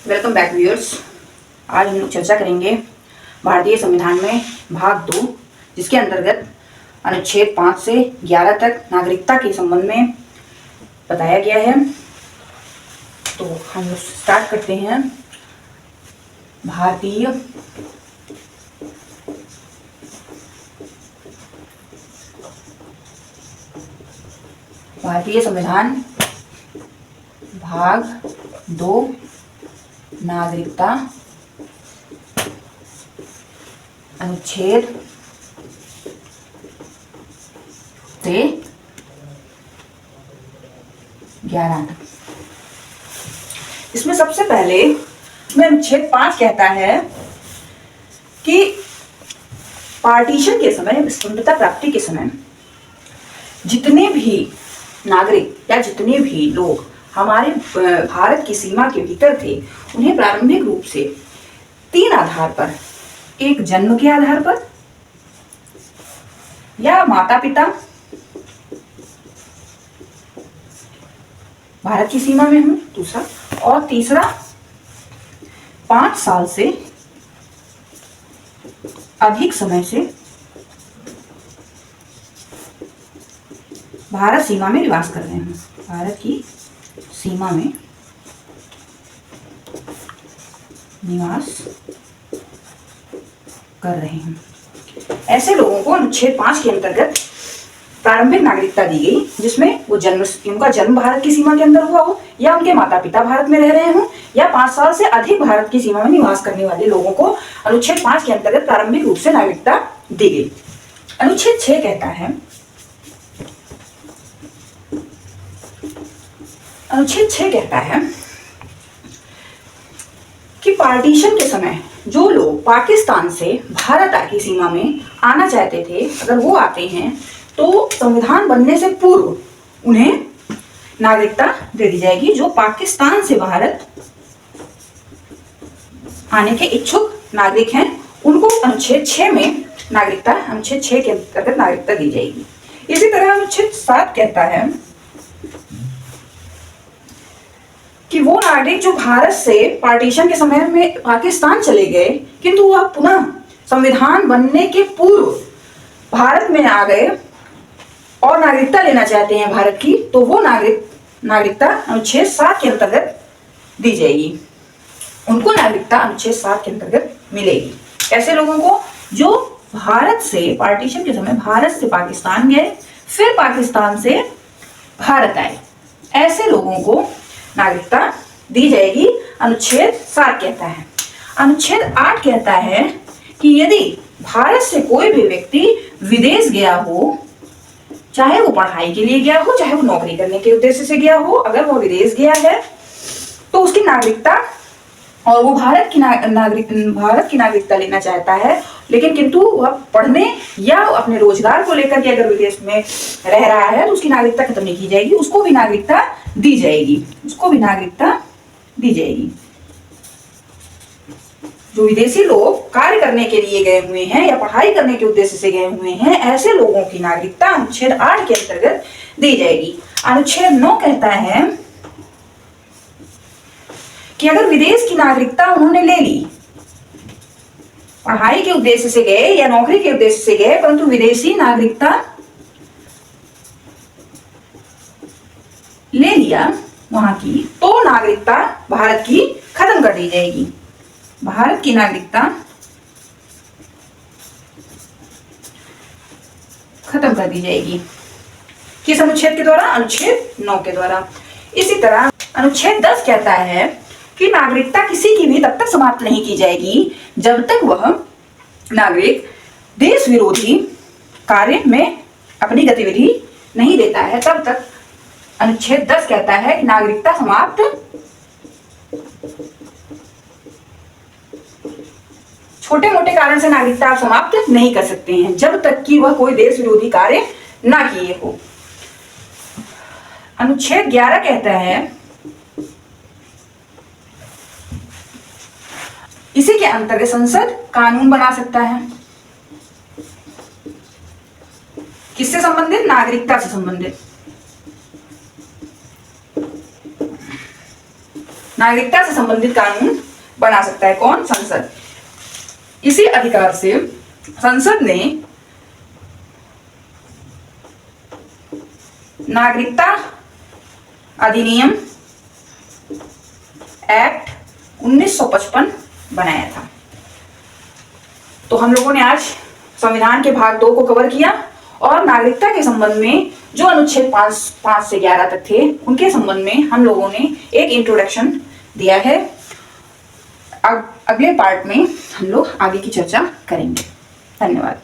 Welcome back viewers. आज हम लोग चर्चा करेंगे भारतीय संविधान में भाग 2, जिसके अंतर्गत अनुच्छेद 5 से 11 तक नागरिकता के संबंध में बताया गया है। तो हम लोग स्टार्ट करते हैं। भारतीय संविधान भाग 2 नागरिकता अनुच्छेद से 11 तक। इसमें सबसे पहले अनुच्छेद 5 कहता है कि पार्टीशन के समय, स्वतंत्रता प्राप्ति के समय जितने भी नागरिक या जितने भी लोग हमारे भारत की सीमा के भीतर थे, उन्हें प्रारंभिक रूप से 3 आधार पर, एक जन्म के आधार पर या माता पिता भारत की सीमा में हूं, दूसरा, और तीसरा 5 साल से अधिक समय से भारत सीमा में निवास कर रहे हैं, भारत की सीमा में निवास कर रहे हैं। ऐसे लोगों को अनुच्छेद 5 के अंतर्गत प्रारंभिक नागरिकता दी गई, जिसमें वो उनका जन्म भारत की सीमा के अंदर हुआ हो, या उनके माता पिता भारत में रह रहे हों, या 5 साल से अधिक भारत की सीमा में निवास करने वाले लोगों को अनुच्छेद 5 के अंतर्गत प्रारंभिक रूप से नागरिकता दी गई। अनुच्छेद 6 कहता है, अनुच्छेद 6 कहता है कि पार्टीशन के समय जो लोग पाकिस्तान से भारत की सीमा में आना चाहते थे, अगर वो आते हैं तो संविधान बनने से पूर्व उन्हें नागरिकता दे दी जाएगी। जो पाकिस्तान से भारत आने के इच्छुक नागरिक हैं, उनको अनुच्छेद 6 में नागरिकता, अनुच्छेद 6 के अंतर्गत नागरिकता दी जाएगी। इसी तरह अनुच्छेद 7 कहता है कि वो नागरिक जो भारत से पार्टीशन के समय में पाकिस्तान चले गए, किंतु वह पुनः संविधान बनने के पूर्व भारत में आ गए और नागरिकता लेना चाहते हैं भारत की, तो वो नागरिकता अनुच्छेद 7 के अंतर्गत दी जाएगी। उनको नागरिकता अनुच्छेद 7 के अंतर्गत मिलेगी। ऐसे लोगों को जो भारत से पार्टीशन के समय भारत से पाकिस्तान गए, फिर पाकिस्तान से भारत आए, ऐसे लोगों को नागरिकता दी जाएगी। अनुच्छेद 7 कहता है। अनुच्छेद 8 कहता है कि यदि भारत से कोई भी व्यक्ति विदेश गया हो, चाहे वो पढ़ाई के लिए गया हो, चाहे वो नौकरी करने के उद्देश्य से गया हो, अगर वो विदेश गया है तो उसकी नागरिकता, और वो भारत की नागरिकता लेना चाहता है, लेकिन किंतु वह पढ़ने या अपने रोजगार को लेकर के अगर विदेश में रह रहा है, तो उसकी नागरिकता खत्म नहीं की जाएगी, उसको भी नागरिकता दी जाएगी, उसको भी नागरिकता दी जाएगी। जो विदेशी लोग कार्य करने के लिए गए हुए हैं या पढ़ाई करने के उद्देश्य से गए हुए हैं, ऐसे लोगों की नागरिकता अनुच्छेद 8 के अंतर्गत दी जाएगी। अनुच्छेद 9 कहता है कि अगर विदेश की नागरिकता उन्होंने ले ली, पढ़ाई के उद्देश्य से गए या नौकरी के उद्देश्य से गए, परंतु विदेशी नागरिकता ले लिया वहां की, तो नागरिकता भारत की खत्म कर दी जाएगी। भारत की नागरिकता खत्म कर दी जाएगी। किस अनुच्छेद के द्वारा? अनुच्छेद 9 के द्वारा। इसी तरह अनुच्छेद 10 कहता है कि नागरिकता किसी की भी तब तक समाप्त नहीं की जाएगी जब तक वह नागरिक देश विरोधी कार्य में अपनी गतिविधि नहीं देता है, तब तक अनुच्छेद 10 कहता है कि नागरिकता समाप्त, छोटे मोटे कारण से नागरिकता आप समाप्त नहीं कर सकते हैं जब तक कि वह कोई देश विरोधी कार्य ना किए हो। अनुच्छेद 11 कहता है, इसी के अंतर्गत संसद कानून बना सकता है। किससे संबंधित? नागरिकता से संबंधित। नागरिकता से संबंधित कानून बना सकता है कौन? संसद। इसी अधिकार से संसद ने नागरिकता अधिनियम एक्ट 1955 बनाया था। तो हम लोगों ने आज संविधान के भाग 2 को कवर किया और नागरिकता के संबंध में जो अनुच्छेद 5 से 11 तक थे उनके संबंध में हम लोगों ने एक इंट्रोडक्शन दिया है। अब अगले पार्ट में हम लोग आगे की चर्चा करेंगे। धन्यवाद।